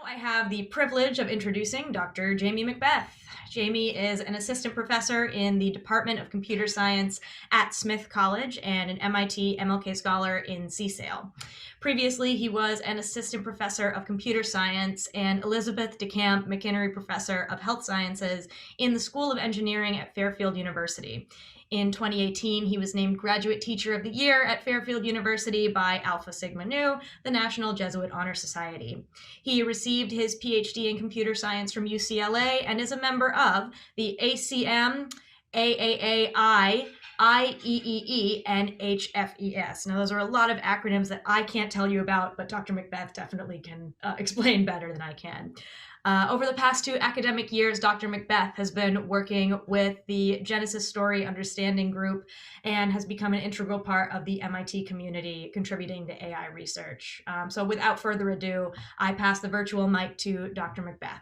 I have the privilege of introducing Dr. Jamie Macbeth. Jamie is an assistant professor in the Department of Computer Science at Smith College and an MIT MLK Scholar in CSAIL. Previously, he was an assistant professor of computer science and Elizabeth DeCamp McInerney Professor of Health Sciences in the School of Engineering at Fairfield University. In 2018, he was named Graduate Teacher of the Year at Fairfield University by Alpha Sigma Nu, the National Jesuit Honor Society. He received his PhD in computer science from UCLA and is a member of the ACM, AAAI, IEEE, and HFES. Now, those are a lot of acronyms that I can't tell you about, but Dr. Macbeth definitely can explain better than I can. Over the past 2 academic years, Dr. Macbeth has been working with the Genesis Story Understanding Group and has become an integral part of the MIT community, contributing to AI research. So without further ado, I pass the virtual mic to Dr. Macbeth.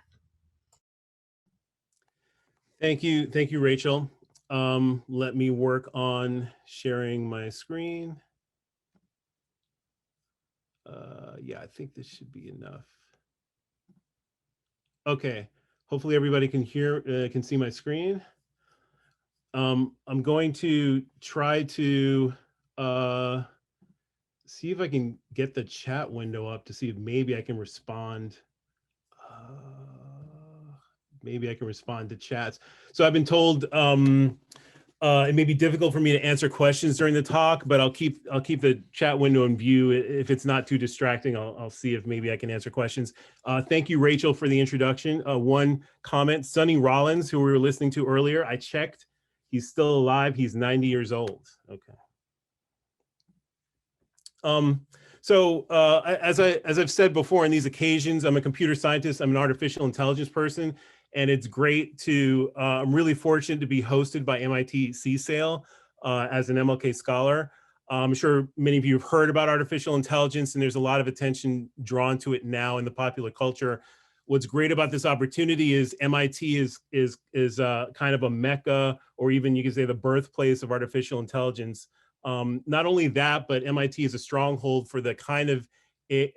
Thank you, Rachel. Let me work on sharing my screen. Yeah, I think this should be enough. Okay, hopefully everybody can hear, can see my screen. I'm going to try to see if I can get the chat window up to see if maybe I can respond. Maybe I can respond to chats. So I've been told it may be difficult for me to answer questions during the talk, but I'll keep the chat window in view. If it's not too distracting, I'll see if maybe I can answer questions. Thank you, Rachel, for the introduction. One comment, Sonny Rollins, who we were listening to earlier, I checked, he's still alive. He's 90 years old. Okay. As I've said before on these occasions, I'm a computer scientist, I'm an artificial intelligence person, and it's great to, I'm really fortunate to be hosted by MIT CSAIL as an MLK scholar. I'm sure many of you have heard about artificial intelligence, and there's a lot of attention drawn to it now in the popular culture. What's great about this opportunity is MIT is kind of a mecca, or even you could say the birthplace of artificial intelligence. Not only that, but MIT is a stronghold for the kind of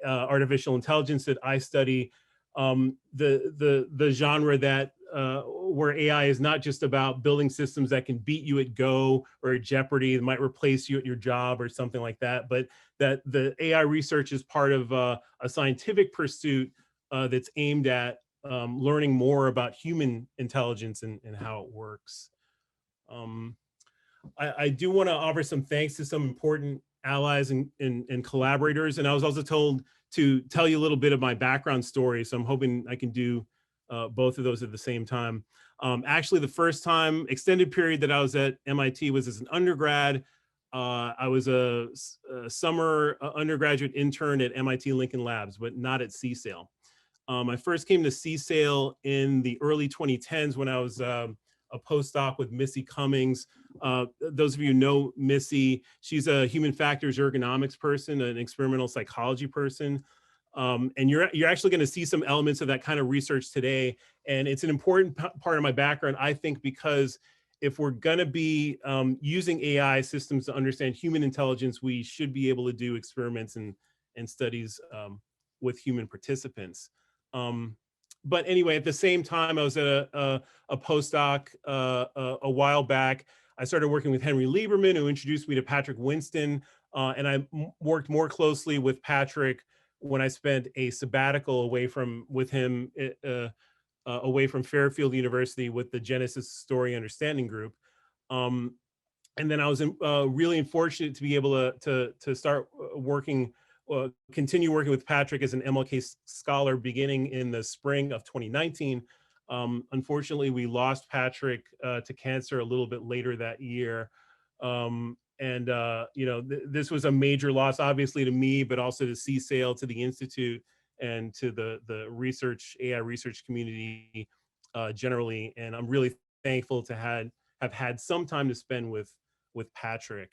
artificial intelligence that I study. The genre that where AI is not just about building systems that can beat you at Go or at Jeopardy, that might replace you at your job or something like that, but that the AI research is part of a scientific pursuit that's aimed at learning more about human intelligence and how it works. I do want to offer some thanks to some important allies and collaborators. And I was also told to tell you a little bit of my background story. So I'm hoping I can do both of those at the same time. Actually, the first time extended period that I was at MIT was as an undergrad. I was a summer undergraduate intern at MIT Lincoln Labs, but not at CSAIL. I first came to CSAIL in the early 2010s when I was a postdoc with Missy Cummings. Those of you who know Missy, she's a human factors ergonomics person, an experimental psychology person. And you're actually going to see some elements of that kind of research today. And it's an important part of my background, I think, because if we're going to be using AI systems to understand human intelligence, we should be able to do experiments and studies with human participants. But anyway, at the same time, I was at a postdoc a while back. I started working with Henry Lieberman, who introduced me to Patrick Winston, and I worked more closely with Patrick when I spent a sabbatical away from Fairfield University with the Genesis Story Understanding Group. And then I was really fortunate to be able to start working. Continue working with Patrick as an MLK scholar beginning in the spring of 2019. Unfortunately, we lost Patrick to cancer a little bit later that year. You know, this was a major loss, obviously, to me, but also to CSAIL, to the Institute, and to the AI research community generally. And I'm really thankful to have had some time to spend with Patrick.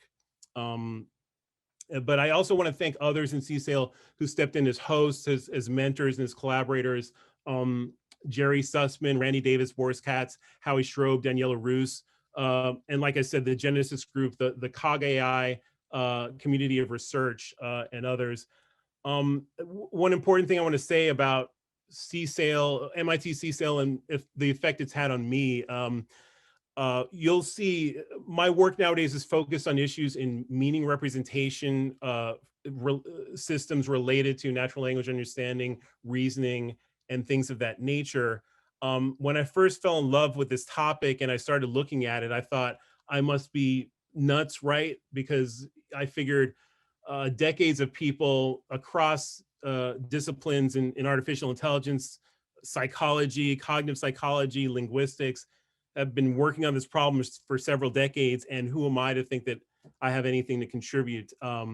But I also want to thank others in CSAIL who stepped in as hosts, as mentors, and as collaborators. Jerry Sussman, Randy Davis, Boris Katz, Howie Schroeb, Daniela Roos, and like I said, the Genesis group, the COG AI community of research, and others. One important thing I want to say about CSAIL, MIT CSAIL, and if the effect it's had on me, you'll see my work nowadays is focused on issues in meaning representation, systems related to natural language understanding, reasoning, and things of that nature. When I first fell in love with this topic and I started looking at it, I thought I must be nuts, right? Because I figured decades of people across disciplines in artificial intelligence, psychology, cognitive psychology, linguistics, have been working on this problem for several decades. And who am I to think that I have anything to contribute uh,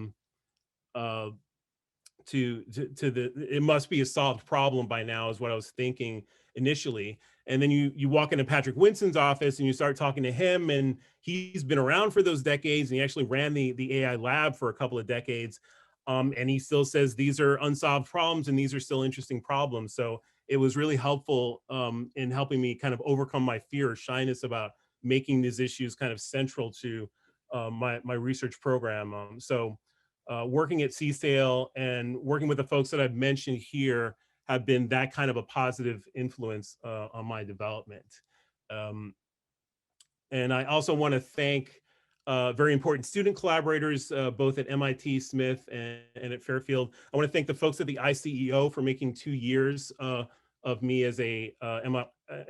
to the, it must be a solved problem by now is what I was thinking initially. And then you walk into Patrick Winston's office and you start talking to him, and he's been around for those decades, and he actually ran the AI lab for a couple of decades. And he still says these are unsolved problems and these are still interesting problems. So it was really helpful in helping me kind of overcome my fear or shyness about making these issues kind of central to my research program. Working at CSAIL and working with the folks that I've mentioned here have been that kind of a positive influence on my development. And I also want to thank very important student collaborators, both at MIT, Smith, and at Fairfield. I want to thank the folks at the ICEO for making 2 years of me as a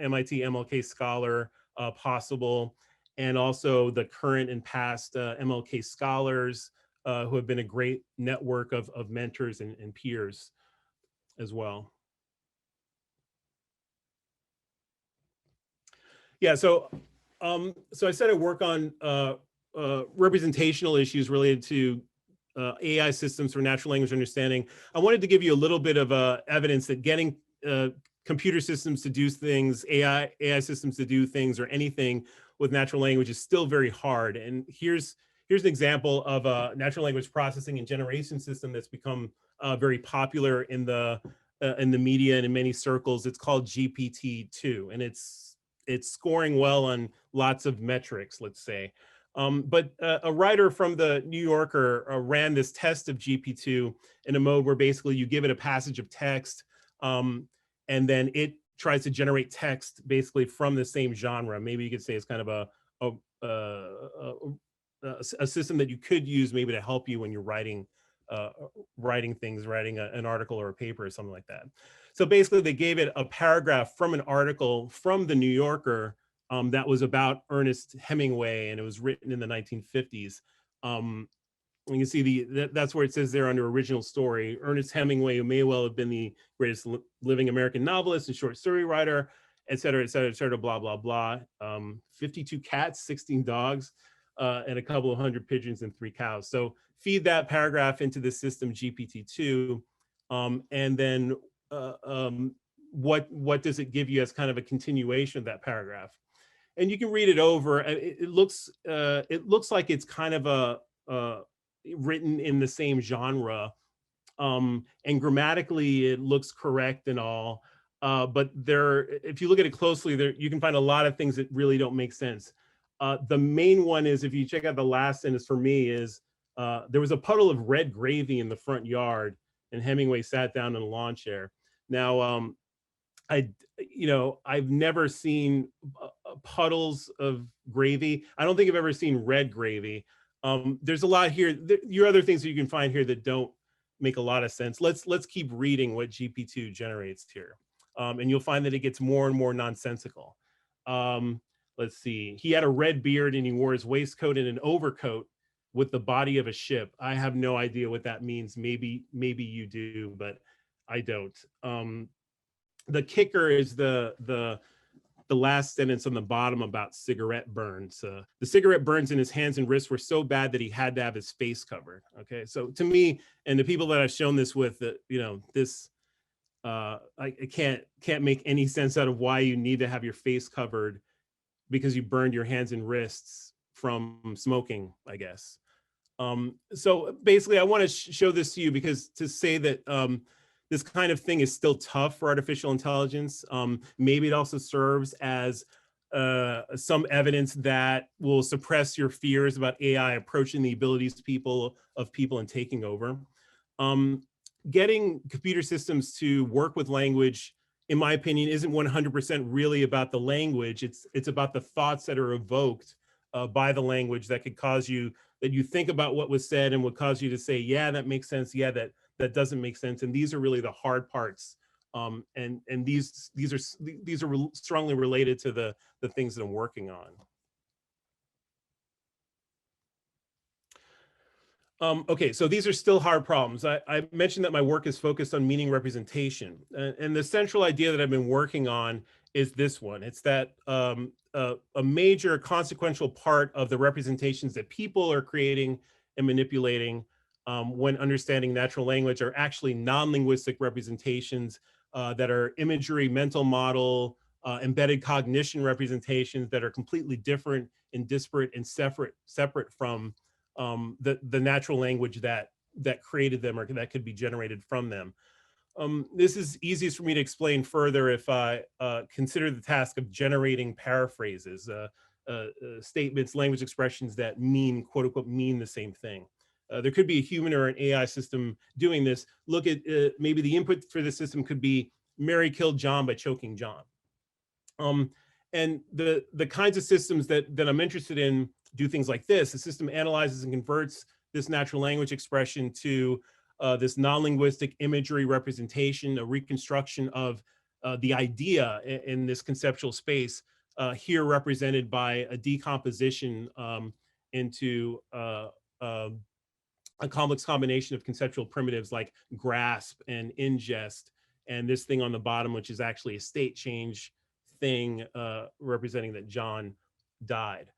MIT MLK Scholar possible, and also the current and past MLK Scholars who have been a great network of mentors and peers as well. Yeah, so I said I work on representational issues related to AI systems for natural language understanding. I wanted to give you a little bit of evidence that getting computer systems to do things, AI systems to do things, or anything with natural language is still very hard. And here's an example of a natural language processing and generation system that's become very popular in the media and in many circles. It's called GPT-2, and it's scoring well on lots of metrics, let's say. But a writer from the New Yorker ran this test of GPT-2 in a mode where basically you give it a passage of text, and then it tries to generate text basically from the same genre. Maybe you could say it's kind of a system that you could use maybe to help you when you're writing things, writing an article or a paper or something like that. So basically they gave it a paragraph from an article from the New Yorker that was about Ernest Hemingway, and it was written in the 1950s. You can see that's where it says there under original story, Ernest Hemingway, who may well have been the greatest living American novelist and short story writer, et cetera, et cetera, et cetera, blah, blah, blah. 52 cats, 16 dogs, and a couple of 100 pigeons and 3 cows. So feed that paragraph into the system GPT-2, and then what does it give you as kind of a continuation of that paragraph? And you can read it over. It looks like it's kind of written in the same genre, and grammatically it looks correct and all. But if you look at it closely, you can find a lot of things that really don't make sense. The main one is, if you check out the last sentence for me, is there was a puddle of red gravy in the front yard, and Hemingway sat down in a lawn chair. Now, I've never seen puddles of gravy. I don't think I've ever seen red gravy. There's a lot here. Your other things that you can find here that don't make a lot of sense. Let's keep reading what GPT-2 generates here, and you'll find that it gets more and more nonsensical. Let's see. He had a red beard and he wore his waistcoat and an overcoat with the body of a ship. I have no idea what that means. Maybe you do, but I don't. The kicker is the last sentence on the bottom about cigarette burns. The cigarette burns in his hands and wrists were so bad that he had to have his face covered. Okay, so to me and the people that I've shown this with, this I can't make any sense out of why you need to have your face covered because you burned your hands and wrists from smoking, I guess. So basically, I want to show this to you because to say that this kind of thing is still tough for artificial intelligence. Maybe it also serves as some evidence that will suppress your fears about AI approaching the abilities of people and taking over. Getting computer systems to work with language in my opinion, isn't 100% really about the language. It's about the thoughts that are evoked by the language that could cause you, that you think about what was said and would cause you to say, yeah, that makes sense. Yeah, that doesn't make sense. And these are really the hard parts. And these are strongly related to the things that I'm working on. Okay, so these are still hard problems. I mentioned that my work is focused on meaning representation, and the central idea that I've been working on is this one. It's that a major consequential part of the representations that people are creating and manipulating when understanding natural language are actually non-linguistic representations that are imagery, mental model, embedded cognition representations that are completely different and disparate and separate from the natural language that created them or that could be generated from them. This is easiest for me to explain further if I consider the task of generating paraphrases, statements, language expressions that mean, quote unquote, mean the same thing. There could be a human or an AI system doing this. Look at maybe the input for the system could be Mary killed John by choking John. And the kinds of systems that I'm interested in do things like this. The system analyzes and converts this natural language expression to this non-linguistic imagery representation, a reconstruction of the idea in this conceptual space, here represented by a decomposition into a complex combination of conceptual primitives like grasp and ingest, and this thing on the bottom, which is actually a state change thing representing that John died.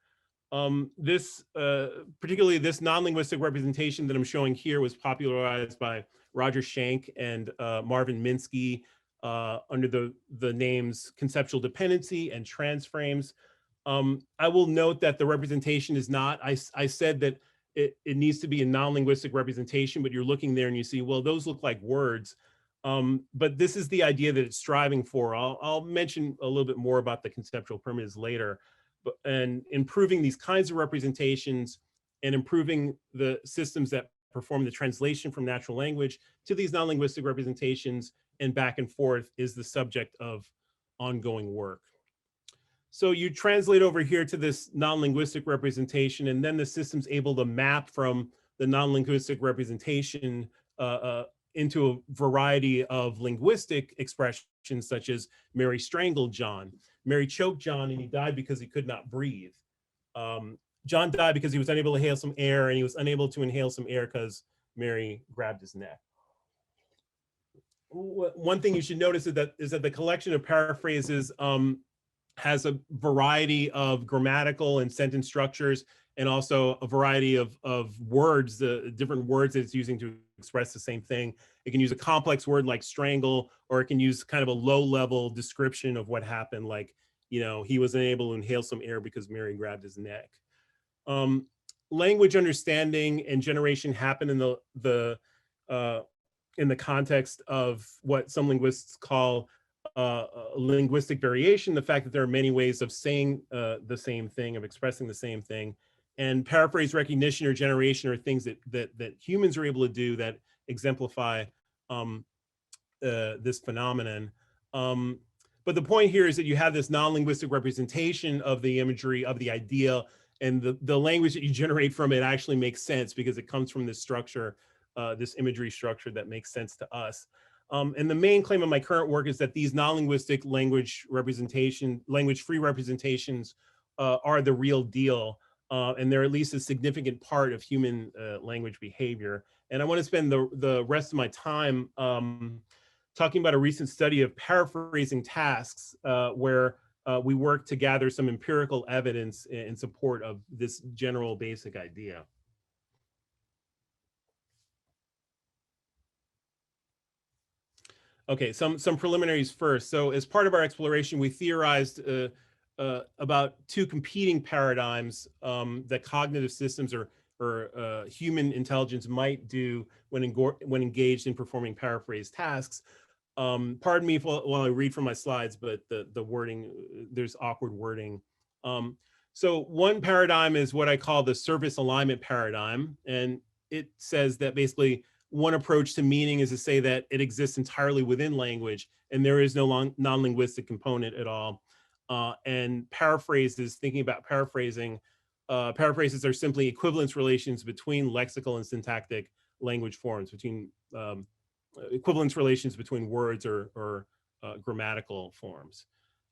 Particularly this non-linguistic representation that I'm showing here was popularized by Roger Schenck and Marvin Minsky under the names conceptual dependency and transframes. I will note that the representation is not, I said that it needs to be a non-linguistic representation, but you're looking there and you see, well, those look like words. But this is the idea that it's striving for. I'll mention a little bit more about the conceptual primitives later, and improving these kinds of representations and improving the systems that perform the translation from natural language to these non-linguistic representations and back and forth is the subject of ongoing work. So you translate over here to this non-linguistic representation, and then the system's able to map from the non-linguistic representation into a variety of linguistic expressions, such as Mary strangled John, Mary choked John, and he died because he could not breathe. John died because he was unable to inhale some air, and he was unable to inhale some air because Mary grabbed his neck. One thing you should notice is that the collection of paraphrases has a variety of grammatical and sentence structures, and also a variety of words, the different words that it's using to express the same thing. It can use a complex word like strangle, or it can use kind of a low-level description of what happened, like, you know, he was unable to inhale some air because Mary grabbed his neck. Language understanding and generation happen in the context of what some linguists call linguistic variation, the fact that there are many ways of saying the same thing, of expressing the same thing. And paraphrase recognition or generation are things that humans are able to do that exemplify this phenomenon. But the point here is that you have this non-linguistic representation of the imagery, of the idea, and the language that you generate from it actually makes sense because it comes from this structure, this imagery structure that makes sense to us. And the main claim of my current work is that these non-linguistic language free representations are the real deal. And they're at least a significant part of human language behavior. And I want to spend the rest of my time talking about a recent study of paraphrasing tasks where we work to gather some empirical evidence in support of this general basic idea. Okay, some preliminaries first. So as part of our exploration, we theorized about two competing paradigms that cognitive systems or human intelligence might do when engaged in performing paraphrase tasks. Pardon me while I read from my slides, but the wording, there's awkward wording. So one paradigm is what I call the service alignment paradigm, and it says that basically one approach to meaning is to say that it exists entirely within language and there is no non-linguistic component at all. And paraphrases, thinking about paraphrasing, paraphrases are simply equivalence relations between lexical and syntactic language forms, between equivalence relations between words or grammatical forms.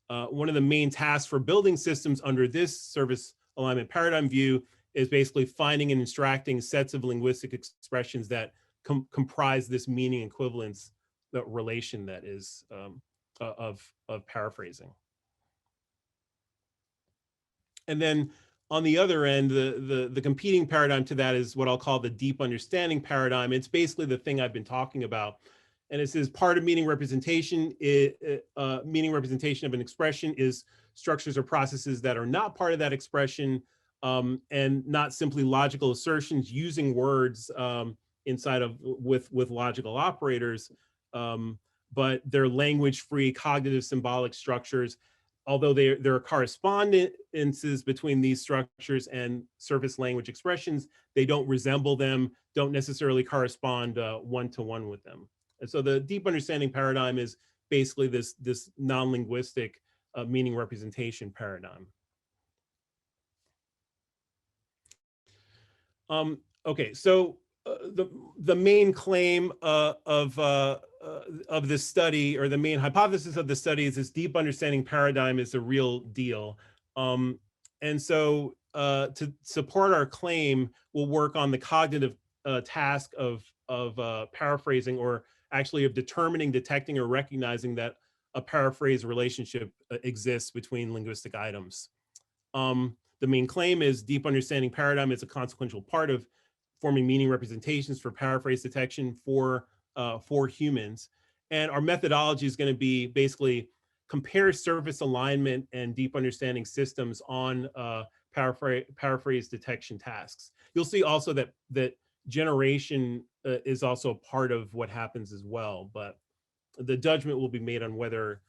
One of the main tasks for building systems under this service alignment paradigm view is basically finding and extracting sets of linguistic expressions that comprise this meaning equivalence relation that is of paraphrasing. And then on the other end, the competing paradigm to that is what I'll call the deep understanding paradigm. It's basically the thing I've been talking about. And it says part of meaning representation, meaning representation of an expression is structures or processes that are not part of that expression, and not simply logical assertions using words inside of with logical operators, but they're language-free cognitive symbolic structures. Although there are correspondences between these structures and surface language expressions, they don't resemble them, don't necessarily correspond one-to-one with them. And so the deep understanding paradigm is basically this non-linguistic meaning representation paradigm. Okay, so the main claim of this study, or the main hypothesis of the study, is this deep understanding paradigm is the real deal. And so to support our claim, we'll work on the cognitive task of paraphrasing, or actually of determining, detecting, or recognizing that a paraphrase relationship exists between linguistic items. The main claim is deep understanding paradigm is a consequential part of forming meaning representations for paraphrase detection for humans. And our methodology is going to be basically compare surface alignment and deep understanding systems on paraphrase detection tasks. You'll see also that generation is also a part of what happens as well, but the judgment will be made on whether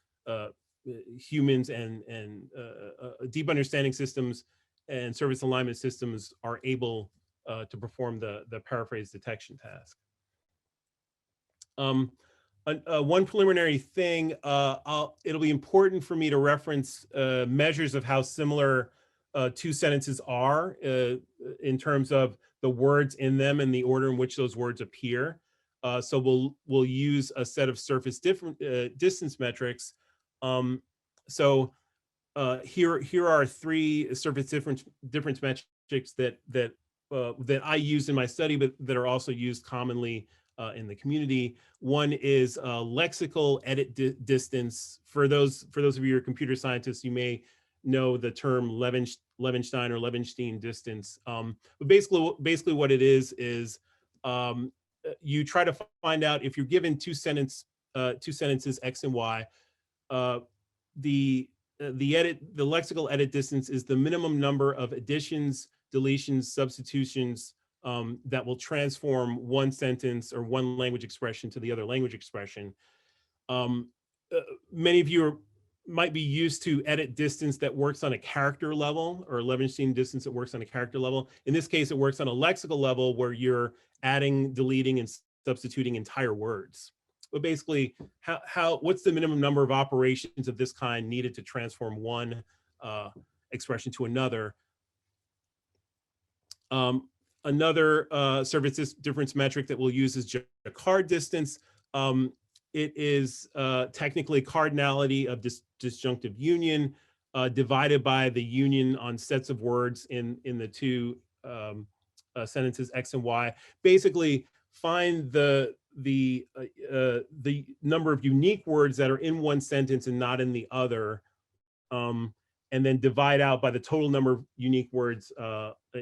humans and deep understanding systems and service alignment systems are able to perform the paraphrase detection task. One preliminary thing, it'll be important for me to reference measures of how similar two sentences are in terms of the words in them and the order in which those words appear. So we'll use a set of surface distance metrics. So here are three surface difference metrics that I use in my study, but that are also used commonly in the community. One is lexical edit distance. For those of you who are computer scientists, you may know the term Levenstein or Levenstein distance. But basically what it is you try to find out, if you're given two sentences X and Y, the lexical edit distance is the minimum number of additions, deletions, substitutions that will transform one sentence or one language expression to the other language expression. Many of you might be used to edit distance that works on a character level, or Levenstein distance that works on a character level. In this case, it works on a lexical level where you're adding, deleting, and substituting entire words. But basically, what's the minimum number of operations of this kind needed to transform one expression to another? Another surface difference metric that we'll use is Jacquard distance. It is technically cardinality of disjunctive union divided by the union on sets of words in the two sentences X and Y. Basically, find the number of unique words that are in one sentence and not in the other, and then divide out by the total number of unique words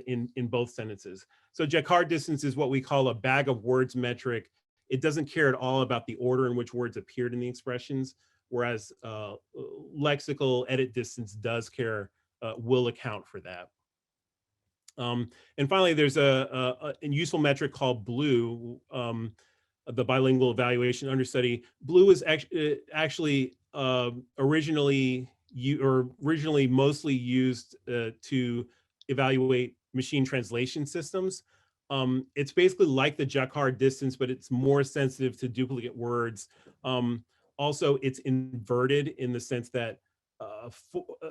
in both sentences. So Jacquard distance is what we call a bag of words metric. It doesn't care at all about the order in which words appeared in the expressions, whereas lexical edit distance does care, will account for that. And finally, there's a useful metric called BLUE, the bilingual evaluation understudy. BLUE is actually originally mostly used to evaluate machine translation systems. It's basically like the Jacquard distance, but it's more sensitive to duplicate words. Also, it's inverted in the sense that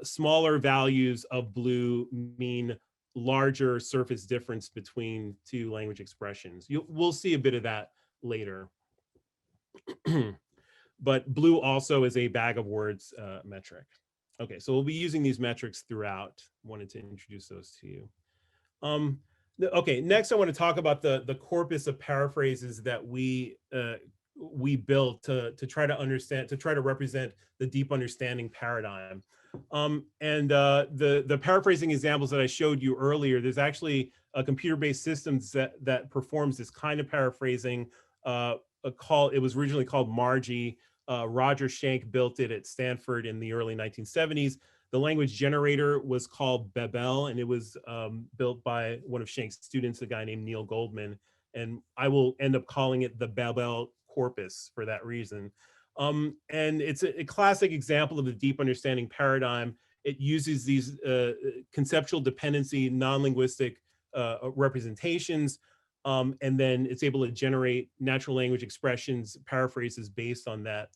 smaller values of blue mean larger surface difference between two language expressions. We'll see a bit of that later. But blue also is a bag of words metric. Okay, so we'll be using these metrics throughout. Wanted to introduce those to you. Okay, next I want to talk about the corpus of paraphrases that we built to try to understand, to try to represent the deep understanding paradigm. The paraphrasing examples that I showed you earlier, there's actually a computer-based systems that performs this kind of paraphrasing. It was originally called Margie. Roger Schenck built it at Stanford in the early 1970s. The language generator was called Babel, and it was built by one of Schenck's students, a guy named Neil Goldman. And I will end up calling it the Babel corpus for that reason. And it's a classic example of the deep understanding paradigm. It uses these conceptual dependency, non-linguistic representations, and then it's able to generate natural language expressions, paraphrases based on that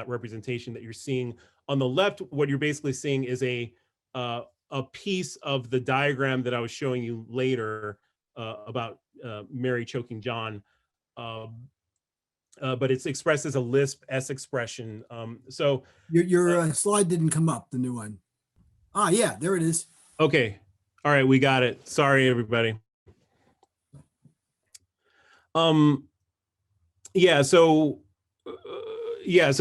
representation that you're seeing. On the left, what you're basically seeing is a piece of the diagram that I was showing you later about Mary choking John, but it's expressed as a Lisp S expression. So your slide didn't come up, the new one. Ah, yeah, there it is. Okay, all right, we got it. Sorry, everybody. Yeah, so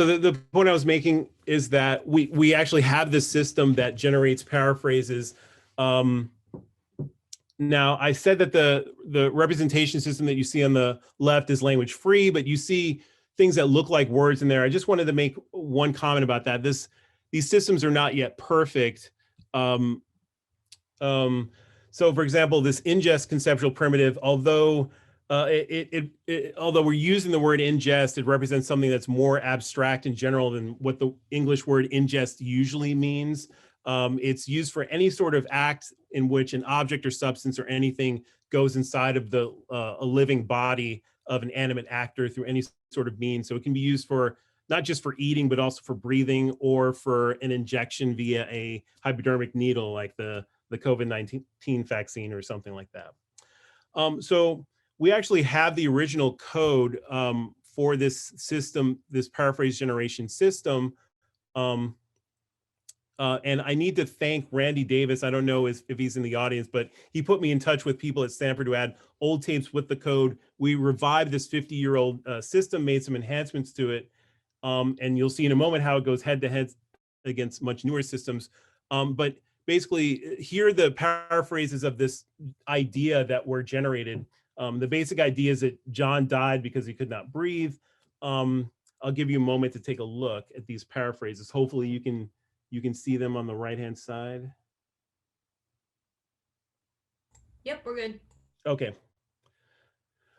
the point I was making is that we actually have this system that generates paraphrases. Now, I said that the representation system that you see on the left is language free, but you see things that look like words in there. I just wanted to make one comment about that. These systems are not yet perfect. So, for example, this ingest conceptual primitive, although although we're using the word ingest, it represents something that's more abstract in general than what the English word ingest usually means. It's used for any sort of act in which an object or substance or anything goes inside of a living body of an animate actor through any sort of means. So it can be used for not just for eating, but also for breathing or for an injection via a hypodermic needle, like the COVID-19 vaccine or something like that. So we actually have the original code for this system, this paraphrase generation system. And I need to thank Randy Davis. I don't know if he's in the audience, but he put me in touch with people at Stanford who had old tapes with the code. We revived this 50-year-old system, made some enhancements to it. And you'll see in a moment how it goes head to head against much newer systems. But basically, here are the paraphrases of this idea that were generated. The basic idea is that John died because he could not breathe. I'll give you a moment to take a look at these paraphrases. Hopefully you can see them on the right-hand side. Yep, we're good. Okay.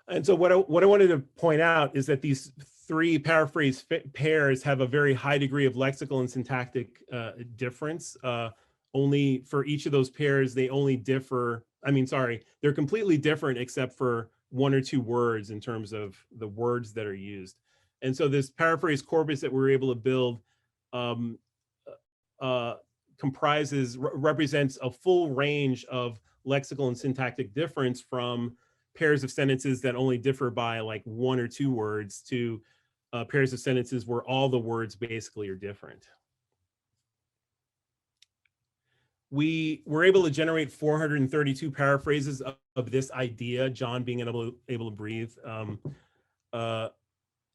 And so what I wanted to point out is that these three paraphrase pairs have a very high degree of lexical and syntactic difference. Only for each of those pairs, they only differ. They're completely different except for one or two words in terms of the words that are used. And so this paraphrase corpus that we're able to build represents a full range of lexical and syntactic difference from pairs of sentences that only differ by like one or two words to pairs of sentences where all the words basically are different. We were able to generate 432 paraphrases of this idea, John being able to breathe.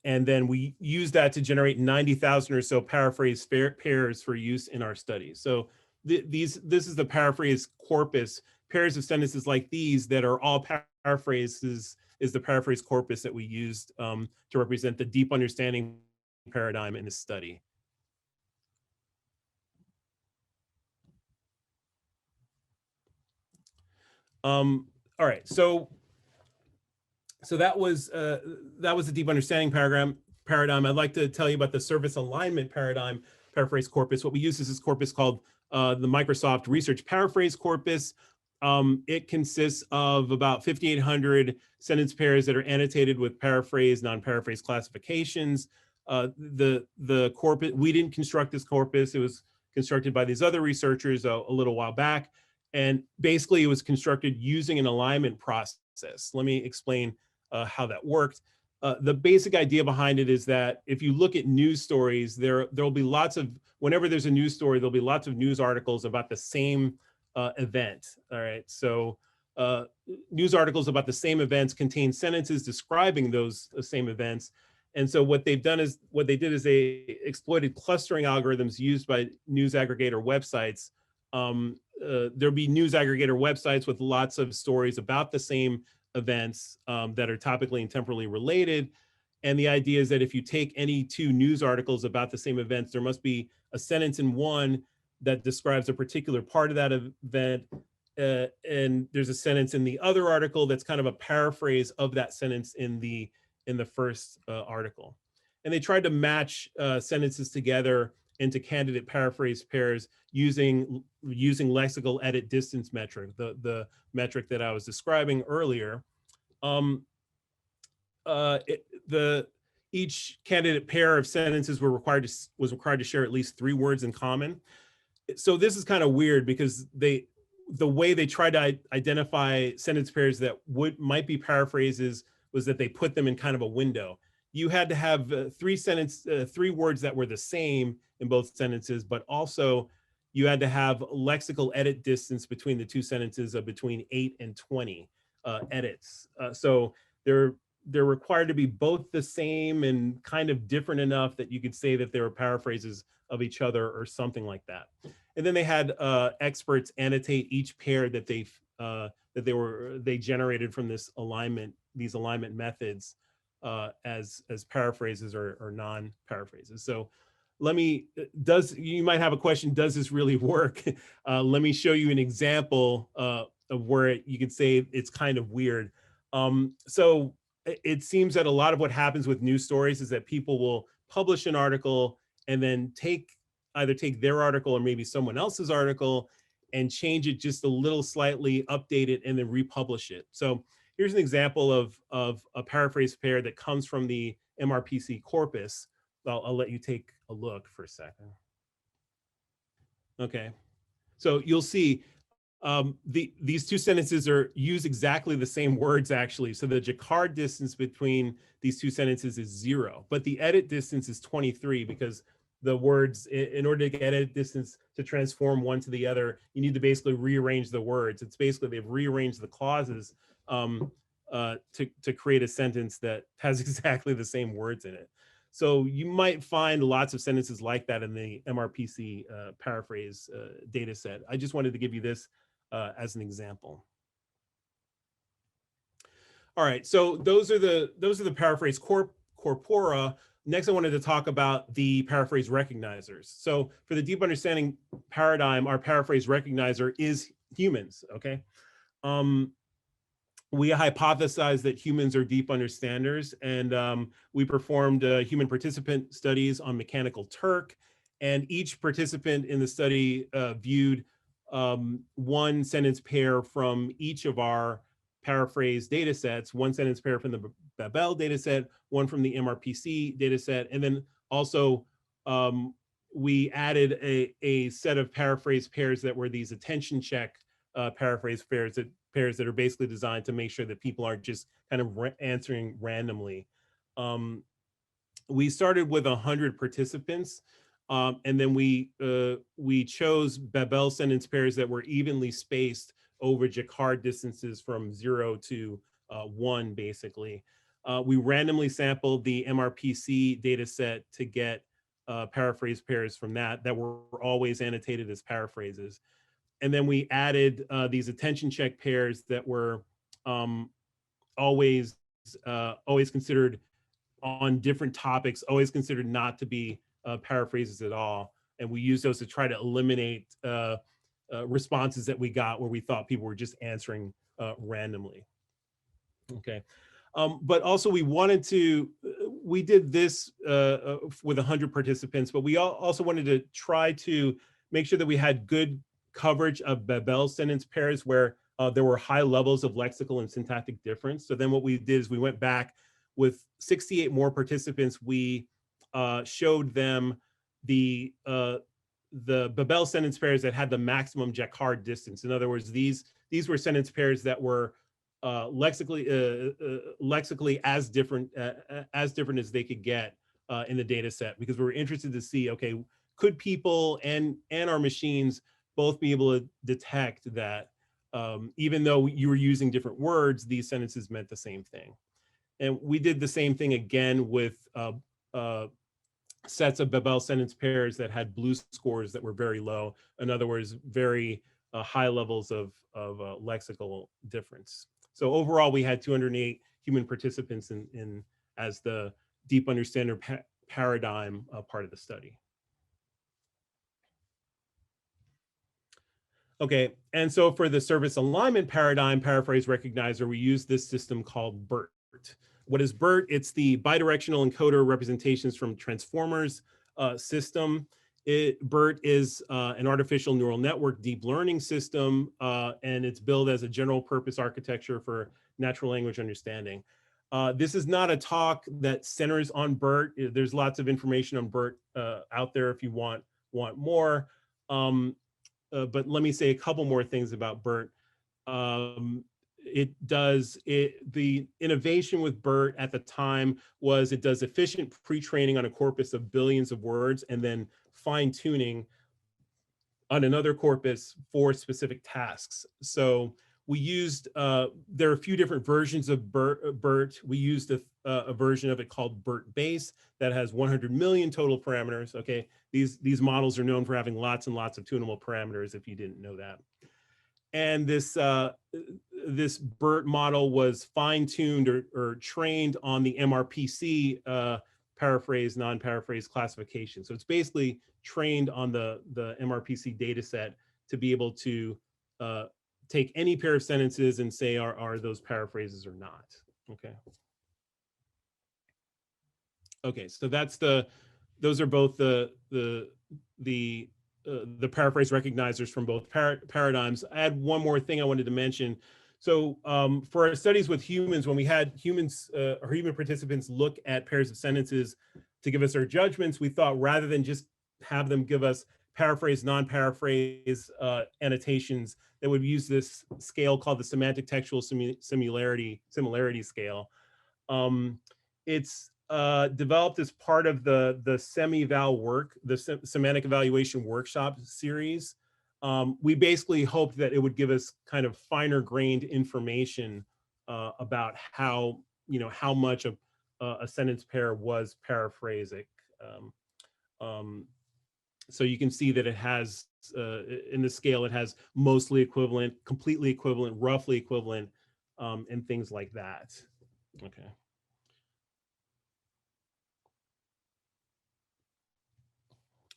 And then we use that to generate 90,000 or so paraphrase pairs for use in our studies. So this is the paraphrase corpus. Pairs of sentences like these that are all paraphrases is the paraphrase corpus that we used to represent the deep understanding paradigm in this study. All right, so that was the deep understanding paradigm. I'd like to tell you about the service alignment paradigm, paraphrase corpus. What we use is this corpus called the Microsoft Research Paraphrase Corpus. It consists of about 5,800 sentence pairs that are annotated with paraphrase, non-paraphrase classifications. The corpus, we didn't construct this corpus. It was constructed by these other researchers a little while back. And basically it was constructed using an alignment process. Let me explain how that worked. The basic idea behind it is that if you look at news stories, there'll be lots of, whenever there's a news story, there'll be lots of news articles about the same event. All right, so news articles about the same events contain sentences describing those same events. And so what they did is they exploited clustering algorithms used by news aggregator websites. There'll be news aggregator websites with lots of stories about the same events that are topically and temporally related. And the idea is that if you take any two news articles about the same events, there must be a sentence in one that describes a particular part of that event. And there's a sentence in the other article that's kind of a paraphrase of that sentence in the first article. And they tried to match sentences together into candidate paraphrase pairs using lexical edit distance metric, the metric that I was describing earlier. Each candidate pair of sentences was required to share at least 3 words in common. So this is kind of weird because the way they tried to identify sentence pairs that might be paraphrases was that they put them in kind of a window. You had to have 3 words that were the same in both sentences, but also you had to have lexical edit distance between the 2 sentences of between 8 and 20 edits. So they're required to be both the same and kind of different enough that you could say that they were paraphrases of each other or something like that. And then they had experts annotate each pair that they generated from these alignment methods as paraphrases or non-paraphrases. So you might have a question, does this really work? Let me show you an example of where you could say it's kind of weird. So it seems that a lot of what happens with news stories is that people will publish an article and then either take their article or maybe someone else's article and change it just a little slightly, update it, and then republish it. So here's an example of a paraphrase pair that comes from the MRPC corpus. I'll let you take a look for a second. Okay, so you'll see these 2 sentences use exactly the same words actually. So the Jacquard distance between these 2 sentences is 0, but the edit distance is 23 because the words, in order to get edit distance to transform one to the other, you need to basically rearrange the words. It's basically they've rearranged the clauses to create a sentence that has exactly the same words in it. So you might find lots of sentences like that in the MRPC paraphrase data set. I just wanted to give you this as an example. All right, so those are the paraphrase corpora. Next, I wanted to talk about the paraphrase recognizers. So for the deep understanding paradigm, our paraphrase recognizer is humans, okay? We hypothesized that humans are deep understanders, and we performed human participant studies on Mechanical Turk, and each participant in the study viewed 1 sentence pair from each of our paraphrase data sets, 1 sentence pair from the Babel data set, 1 from the MRPC data set, and then also we added a set of paraphrase pairs that were these attention check paraphrase pairs that are basically designed to make sure that people aren't just kind of answering randomly. We started with 100 participants, and then we chose Babel sentence pairs that were evenly spaced over Jacquard distances from 0 to 1, basically. We randomly sampled the MRPC data set to get paraphrase pairs from that were always annotated as paraphrases. And then we added these attention check pairs that were always considered on different topics, always considered not to be paraphrases at all. And we used those to try to eliminate responses that we got where we thought people were just answering randomly. Okay. But also we did this with 100 participants, but we also wanted to try to make sure that we had good coverage of Babel sentence pairs where there were high levels of lexical and syntactic difference. So then what we did is we went back with 68 more participants. We showed them the Babel sentence pairs that had the maximum Jacquard distance. In other words, these were sentence pairs that were lexically as different as they could get in the data set, because we were interested to see, okay, could people and our machines both be able to detect that even though you were using different words, these sentences meant the same thing. And we did the same thing again with sets of Babel sentence pairs that had BLEU scores that were very low. In other words, very high levels of lexical difference. So overall, we had 208 human participants in as the deep understanding paradigm part of the study. Okay, and so for the service alignment paradigm paraphrase recognizer, we use this system called BERT. What is BERT? It's the bidirectional encoder representations from transformers system. BERT is an artificial neural network deep learning system, and it's built as a general purpose architecture for natural language understanding. This is not a talk that centers on BERT. There's lots of information on BERT out there if you want more. But let me say a couple more things about BERT. The innovation with BERT at the time was it does efficient pre-training on a corpus of billions of words and then fine tuning on another corpus for specific tasks. So we used, there are a few different versions of BERT. We used a version of it called BERT base that has 100 million total parameters. Okay, these models are known for having lots and lots of tunable parameters, if you didn't know that. And this this BERT model was fine-tuned or trained on the MRPC paraphrase, non-paraphrase classification. So it's basically trained on the MRPC data set to be able to take any pair of sentences and say, are those paraphrases or not? Okay. Okay, so that's those are both the paraphrase recognizers from both paradigms. I had one more thing I wanted to mention. So for our studies with humans, when we had humans or human participants look at pairs of sentences to give us our judgments, we thought rather than just have them give us paraphrase, non-paraphrase annotations, that would use this scale called the semantic textual similarity scale. It's developed as part of the semi-eval work, the semantic evaluation workshop series. We basically hoped that it would give us kind of finer grained information about how, how much of a sentence pair was paraphrasic. So you can see that it has, in the scale, it has mostly equivalent, completely equivalent, roughly equivalent, and things like that. Okay.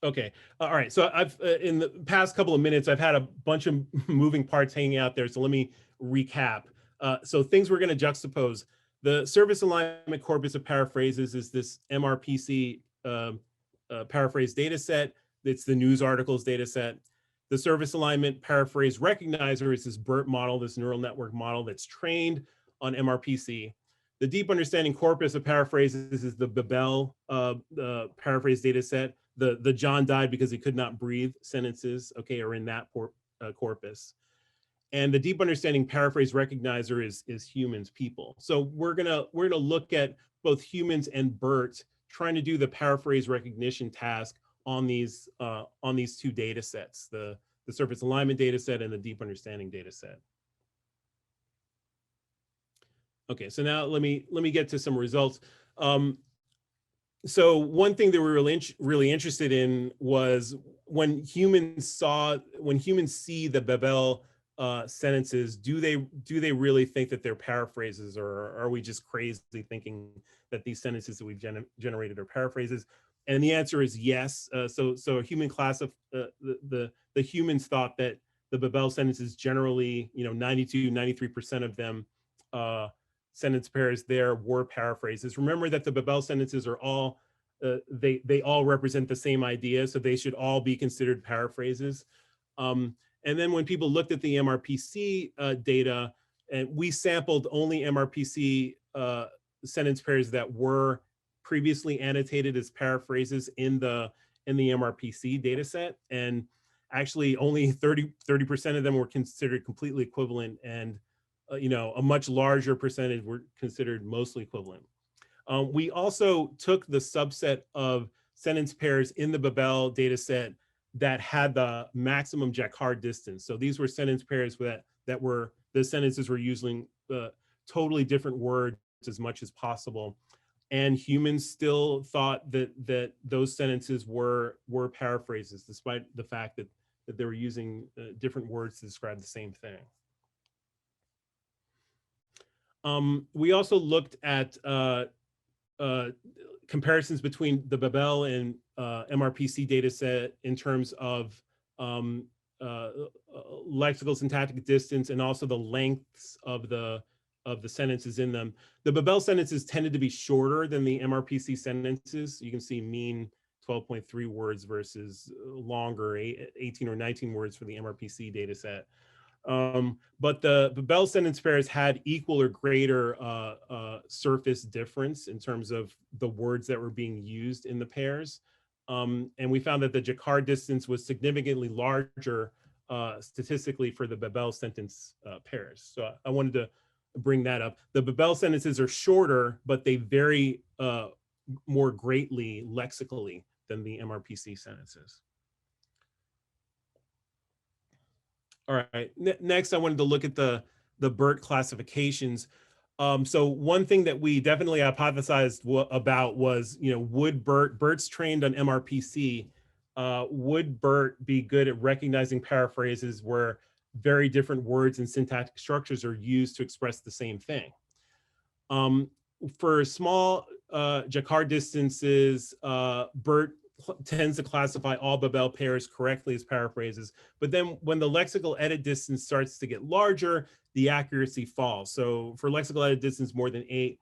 Okay. All right. So I've in the past couple of minutes, I've had a bunch of moving parts hanging out there. So let me recap. So things we're going to juxtapose. The service alignment corpus of paraphrases is this MRPC paraphrase data set. It's the news articles data set. The service alignment paraphrase recognizer is this BERT model, this neural network model that's trained on MRPC. The deep understanding corpus of paraphrases is the Babel paraphrase data set. The John died because he could not breathe sentences, okay, are in that corpus. And the deep understanding paraphrase recognizer is humans, people. So we're gonna look at both humans and BERT trying to do the paraphrase recognition task on these two data sets, the surface alignment data set and the deep understanding data set. Okay, so now let me get to some results. So one thing that we're really interested in was when humans see the Babel sentences, do they really think that they're paraphrases, or are we just crazy thinking that these sentences that we've generated are paraphrases? And the answer is yes. So a human class of the humans thought that the Babel sentences generally, 92, 93% of them sentence pairs there were paraphrases. Remember that the Babel sentences are all, they all represent the same idea, so they should all be considered paraphrases. And then when people looked at the MRPC data, and we sampled only MRPC sentence pairs that were previously annotated as paraphrases in the MRPC data set. And actually only 30% of them were considered completely equivalent, and a much larger percentage were considered mostly equivalent. We also took the subset of sentence pairs in the Babel data set that had the maximum Jacquard distance. So these were sentence pairs that were, the sentences were using totally different words as much as possible. And humans still thought that those sentences were paraphrases, despite the fact that they were using different words to describe the same thing. We also looked at comparisons between the Babel and MRPC data set in terms of lexical syntactic distance, and also the lengths of the sentences in them. The Babel sentences tended to be shorter than the MRPC sentences. You can see mean 12.3 words versus longer 18 or 19 words for the MRPC data set. But the Babel sentence pairs had equal or greater surface difference in terms of the words that were being used in the pairs. And we found that the Jacquard distance was significantly larger statistically for the Babel sentence pairs. So I wanted to bring that up. The Babel sentences are shorter, but they vary more greatly lexically than the MRPC sentences. All right, next I wanted to look at the BERT classifications. So one thing that we definitely hypothesized about was, would BERT's trained on MRPC, would BERT be good at recognizing paraphrases where very different words and syntactic structures are used to express the same thing? For small Jacquard distances, BERT tends to classify all Babel pairs correctly as paraphrases, but then when the lexical edit distance starts to get larger, the accuracy falls. So for lexical edit distance more than 8,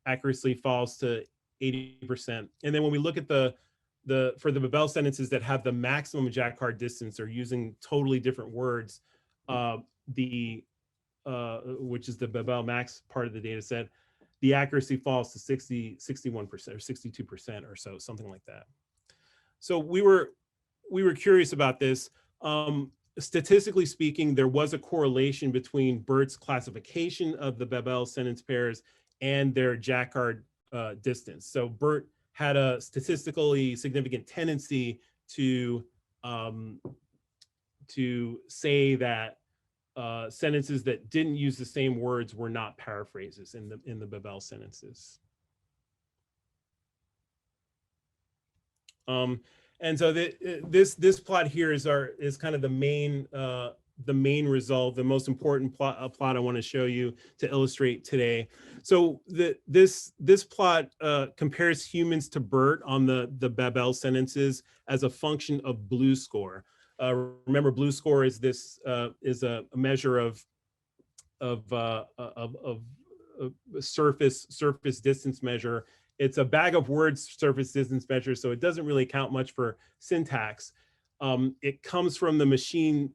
accuracy falls to 80%. And then when we look at for the Babel sentences that have the maximum Jacquard distance or using totally different words, which is the Babel max part of the data set, the accuracy falls to 61% or 62% or so, something like that. So we were curious about this. Statistically speaking, there was a correlation between BERT's classification of the Babel sentence pairs and their Jacquard distance. So BERT had a statistically significant tendency to say that sentences that didn't use the same words were not paraphrases in the Babel sentences. And so this plot here is kind of the main result, the most important plot I want to show you to illustrate today. So this plot compares humans to BERT on the Babel sentences as a function of BLEU score. Remember, BLEU score is a measure of surface distance measure. It's a bag of words surface distance measure, so it doesn't really count much for syntax. It comes from the machine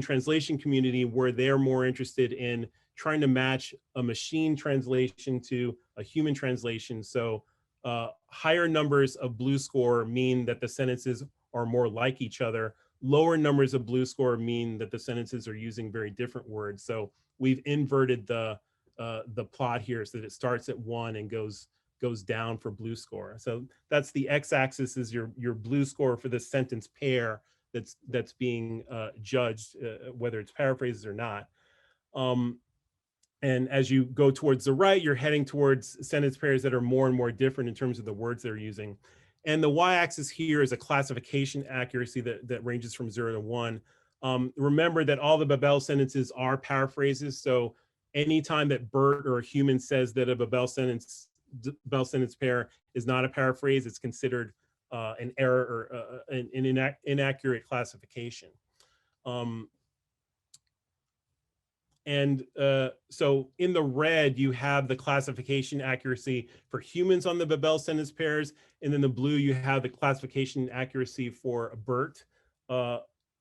translation community, where they're more interested in trying to match a machine translation to a human translation. So higher numbers of BLEU score mean that the sentences are more like each other. Lower numbers of BLEU score mean that the sentences are using very different words. So we've inverted the plot here so that it starts at 1 and goes down for BLEU score. So that's the x-axis is your BLEU score for the sentence pair that's being judged, whether it's paraphrases or not. And as you go towards the right, you're heading towards sentence pairs that are more and more different in terms of the words they're using. And the y-axis here is a classification accuracy that ranges from 0 to 1. Remember that all the Babel sentences are paraphrases. So anytime that BERT or a human says that a Babel sentence pair is not a paraphrase, it's considered an error or an inaccurate classification. So in the red, you have the classification accuracy for humans on the Babel sentence pairs, and then the blue, you have the classification accuracy for BERT.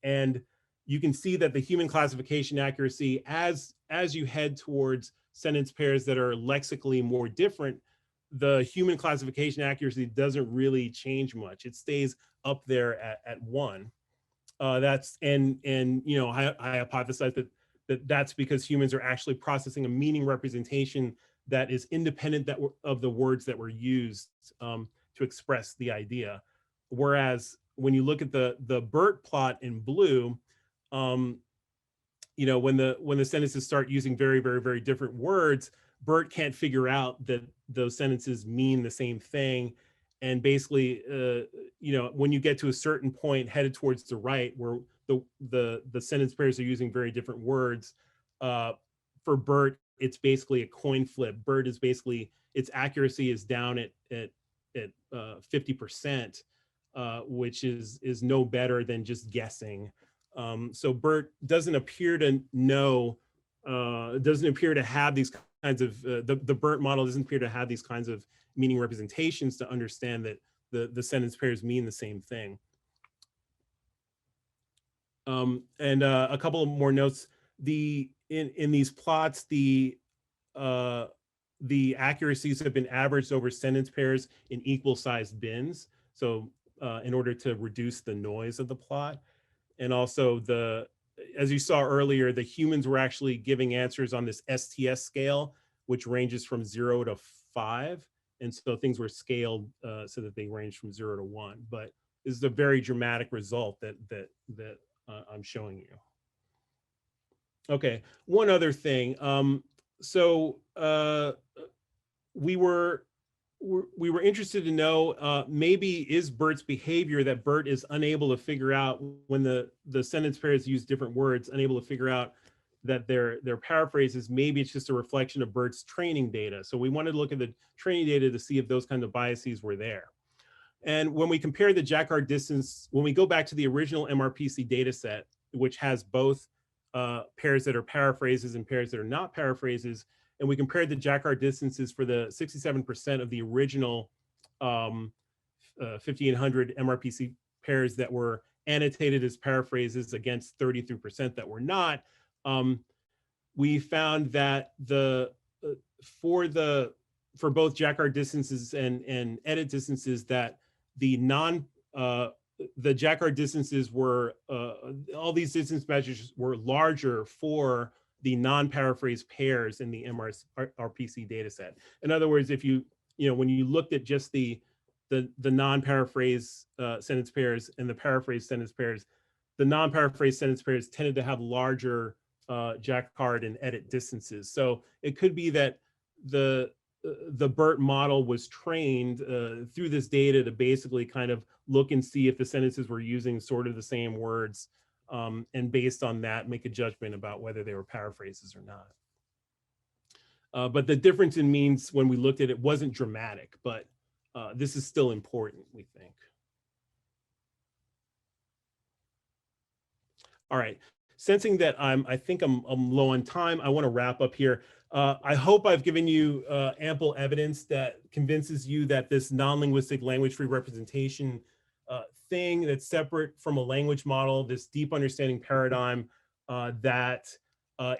And you can see that the human classification accuracy, as you head towards sentence pairs that are lexically more different, the human classification accuracy doesn't really change much. It stays up there at 1. That's and you know, I hypothesize that that's because humans are actually processing a meaning representation that is independent of the words that were used to express the idea. Whereas when you look at the BERT plot in blue, you know, when the sentences start using very different words, BERT can't figure out that those sentences mean the same thing. And basically, you know, when you get to a certain point headed towards the right, where the sentence pairs are using very different words, for BERT, it's basically a coin flip. BERT is basically, its accuracy is down at 50%, which is no better than just guessing. So BERT doesn't appear to know, doesn't appear to have these kinds of, the BERT model doesn't appear to have these kinds of meaning representations to understand that the sentence pairs mean the same thing. And a couple of more notes. In these plots, the accuracies have been averaged over sentence pairs in equal sized bins. So in order to reduce the noise of the plot. And also as you saw earlier, the humans were actually giving answers on this STS scale, which ranges from 0 to 5. And so things were scaled so that they range from 0 to 1. But this is a very dramatic result that I'm showing you. Okay, one other thing. So we were interested to know, maybe is BERT's behavior that BERT is unable to figure out when the sentence pairs use different words, unable to figure out that they're paraphrases, maybe it's just a reflection of BERT's training data. So we wanted to look at the training data to see if those kinds of biases were there. And when we compare the Jacquard distance, when we go back to the original MRPC data set, which has both pairs that are paraphrases and pairs that are not paraphrases, and we compared the Jacquard distances for the 67% of the original 5,800 MRPC pairs that were annotated as paraphrases against 33% that were not, we found that for both Jacquard distances and edit distances, that the Jacquard distances were, all these distance measures were larger for the non-paraphrase pairs in the MRPC data set. In other words, if when you looked at just the non-paraphrase sentence pairs and the paraphrase sentence pairs, the non-paraphrase sentence pairs tended to have larger Jacquard and edit distances. So it could be that the BERT model was trained through this data to basically kind of look and see if the sentences were using sort of the same words, and based on that, make a judgment about whether they were paraphrases or not. But the difference in means when we looked at it wasn't dramatic, but this is still important, we think. All right, sensing that I think I'm low on time, I want to wrap up here. I hope I've given you ample evidence that convinces you that this non-linguistic language-free representation thing that's separate from a language model, this deep understanding paradigm, that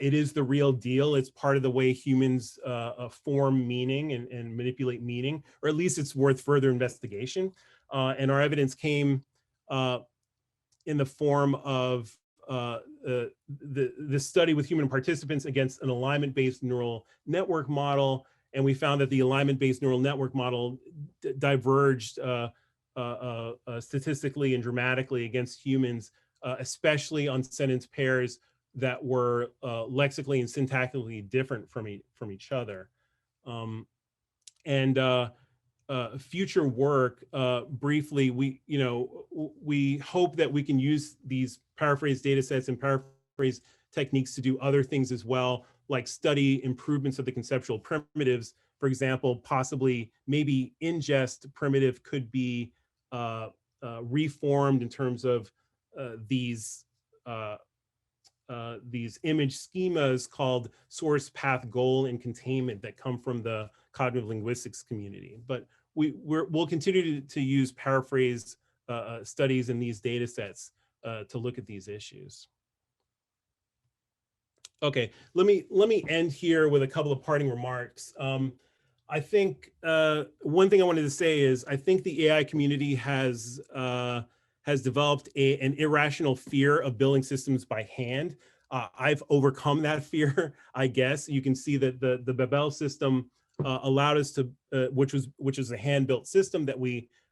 it is the real deal. It's part of the way humans form meaning and manipulate meaning, or at least it's worth further investigation. And our evidence came in the form of the study with human participants against an alignment-based neural network model, and we found that the alignment-based neural network model diverged statistically and dramatically against humans, especially on sentence pairs that were lexically and syntactically different from each other. Future work, briefly, we hope that we can use these paraphrase data sets and paraphrase techniques to do other things as well, like study improvements of the conceptual primitives. For example, possibly maybe ingest primitive could be reformed in terms of these image schemas called source, path, goal, and containment that come from the cognitive linguistics community. But we'll continue to use paraphrase studies in these data sets to look at these issues. Okay, let me end here with a couple of parting remarks. I think one thing I wanted to say is I think the AI community has developed an irrational fear of building systems by hand. I've overcome that fear. I guess you can see that the Babel system allowed us to, which is a hand built system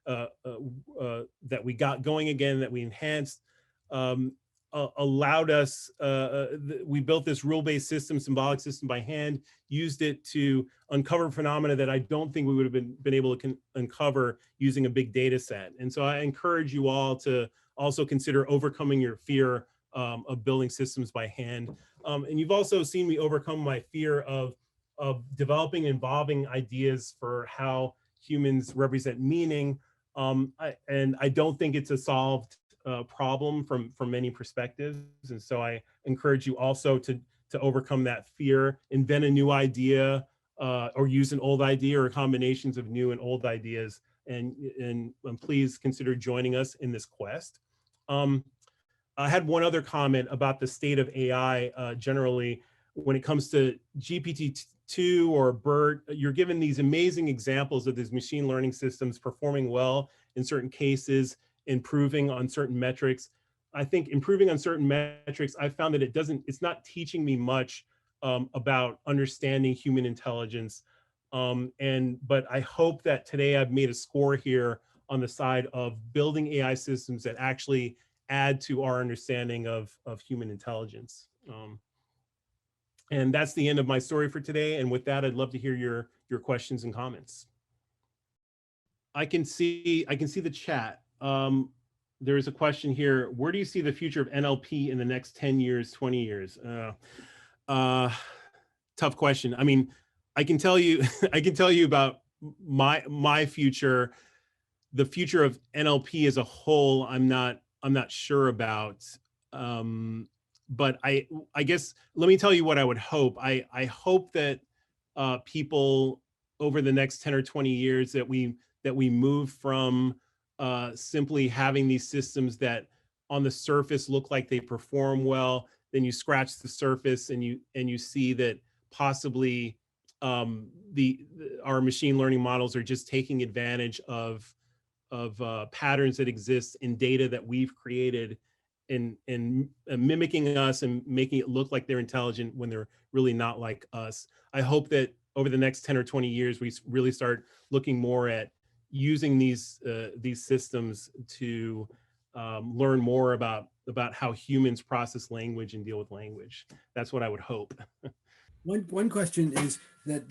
uh, uh, that we got going again, that we enhanced. Um, Allowed us, we built this rule-based system, symbolic system by hand, used it to uncover phenomena that I don't think we would have been able to uncover using a big data set. And so I encourage you all to also consider overcoming your fear of building systems by hand. And you've also seen me overcome my fear of developing and evolving ideas for how humans represent meaning. And I don't think it's a solved problem from many perspectives. And so I encourage you also to overcome that fear, invent a new idea, or use an old idea or combinations of new and old ideas. And please consider joining us in this quest. I had one other comment about the state of AI generally. When it comes to GPT-2 or BERT, you're given these amazing examples of these machine learning systems performing well in certain cases, improving on certain metrics. I think improving on certain metrics, I found that it's not teaching me much about understanding human intelligence. But I hope that today I've made a score here on the side of building AI systems that actually add to our understanding of human intelligence. And that's the end of my story for today. And with that, I'd love to hear your questions and comments. I can see the chat. There is a question here. Where do you see the future of NLP in the next 10 years, 20 years? Tough question. I mean, I can tell you, I can tell you about my future. The future of NLP as a whole, I'm not sure about. But I guess let me tell you what I would hope. I hope that people over the next 10 or 20 years that we move from simply having these systems that on the surface look like they perform well. Then you scratch the surface and you see that possibly our machine learning models are just taking advantage of patterns that exist in data that we've created and mimicking us and making it look like they're intelligent when they're really not like us. I hope that over the next 10 or 20 years, we really start looking more at using these systems to learn more about how humans process language and deal with language. That's what I would hope. One question is that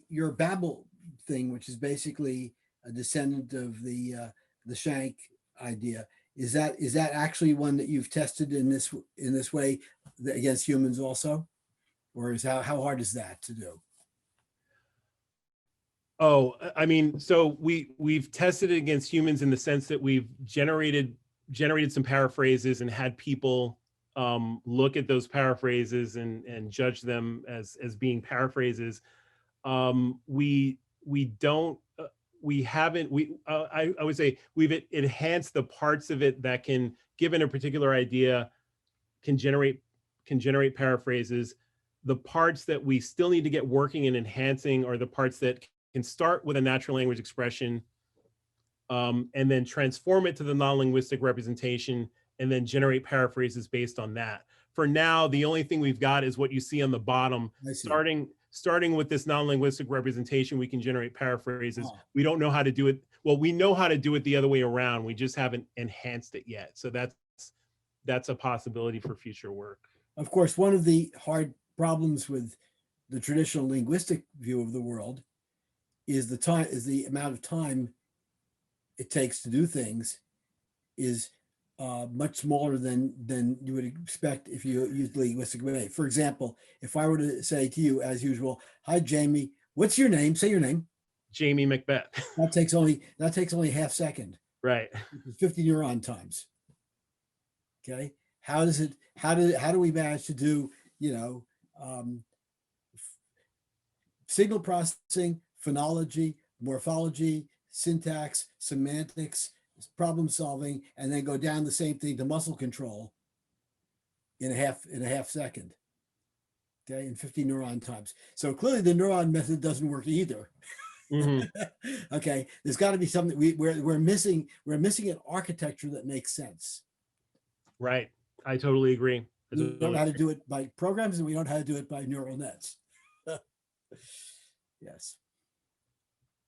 your Babel thing, which is basically a descendant of the Shank idea, is that actually one that you've tested in this way against humans also, or is how hard is that to do? Oh, I mean, so we've tested it against humans in the sense that we've generated some paraphrases and had people look at those paraphrases and judge them as being paraphrases. We don't we haven't I would say we've enhanced the parts of it that can, given a particular idea, can generate paraphrases. The parts that we still need to get working and enhancing are the parts that can start with a natural language expression and then transform it to the non-linguistic representation and then generate paraphrases based on that. For now, the only thing we've got is what you see on the bottom. Starting with this non-linguistic representation, we can generate paraphrases. Oh. We don't know how to do it. Well, we know how to do it the other way around. We just haven't enhanced it yet. So that's a possibility for future work. Of course, one of the hard problems with the traditional linguistic view of the world is the amount of time it takes to do things is much smaller than you would expect if you use the linguistic way. For example, if I were to say to you, as usual, "Hi, Jamie, what's your name?" Say your name. Jamie Macbeth. That takes only half second. Right. 50 neuron times. Okay. How do we manage to do, signal processing, phonology, morphology, syntax, semantics, problem solving, and then go down the same thing to muscle control in a half second? Okay, and 50 neuron times. So clearly the neuron method doesn't work either. Mhm. Okay, there's got to be something we're missing. We're missing an architecture that makes sense. Right. I totally agree. I We don't know totally how to agree. do it by programs, and we don't know how to do it by neural nets. Yes.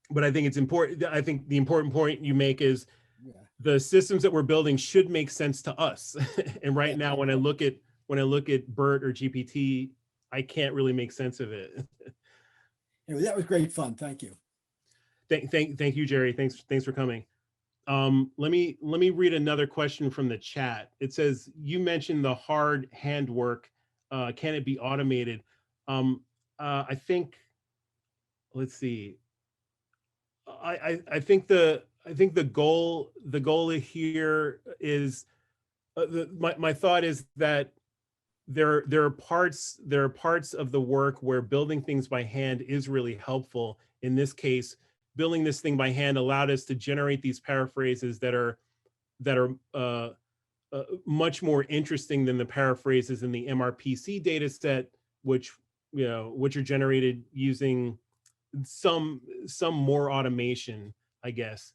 But I think it's important. I think the important point you make is Yeah. the systems that we're building should make sense to us. And right Yeah. now, when I look at BERT or GPT, I can't really make sense of it. Anyway, that was great fun. Thank you. Thank you, Jerry. Thanks for coming. Let me read another question from the chat. It says, you mentioned the hard handwork. Can it be automated? I think, let's see. I think the goal here is my thought is that there are parts of the work where building things by hand is really helpful. In this case, building this thing by hand allowed us to generate these paraphrases that are much more interesting than the paraphrases in the MRPC data set, which which are generated using some more automation, I guess.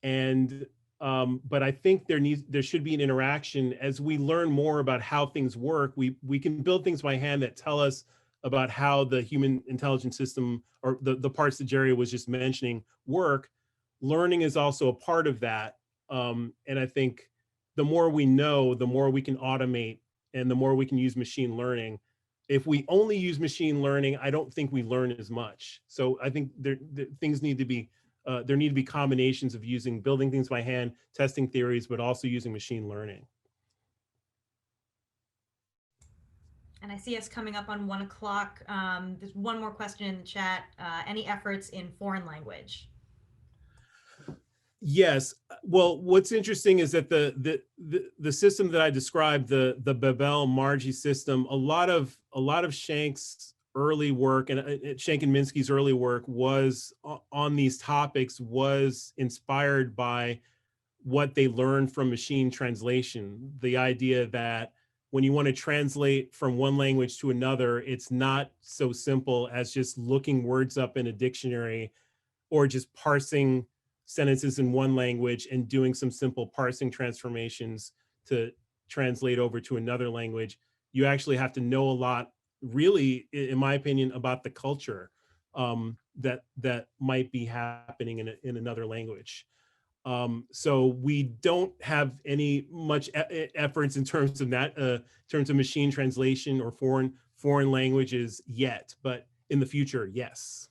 And but I think there should be an interaction as we learn more about how things work. We can build things by hand that tell us about how the human intelligence system, or the parts that Jerry was just mentioning, work. Learning is also a part of that. And I think the more we know, the more we can automate and the more we can use machine learning. If we only use machine learning, I don't think we learn as much. So I think things need to be there need to be combinations of building things by hand, testing theories, but also using machine learning. And I see us coming up on 1 o'clock. There's one more question in the chat. Any efforts in foreign language? Yes. Well, what's interesting is that the system that I described, the Babel-Margy system, a lot of Shank's early work and Shank and Minsky's early work was on these topics, was inspired by what they learned from machine translation. The idea that when you want to translate from one language to another, it's not so simple as just looking words up in a dictionary or just parsing sentences in one language and doing some simple parsing transformations to translate over to another language. You actually have to know a lot, really, in my opinion, about the culture that might be happening in another language. So we don't have any much efforts in terms of that, terms of machine translation or foreign languages yet, but in the future, yes.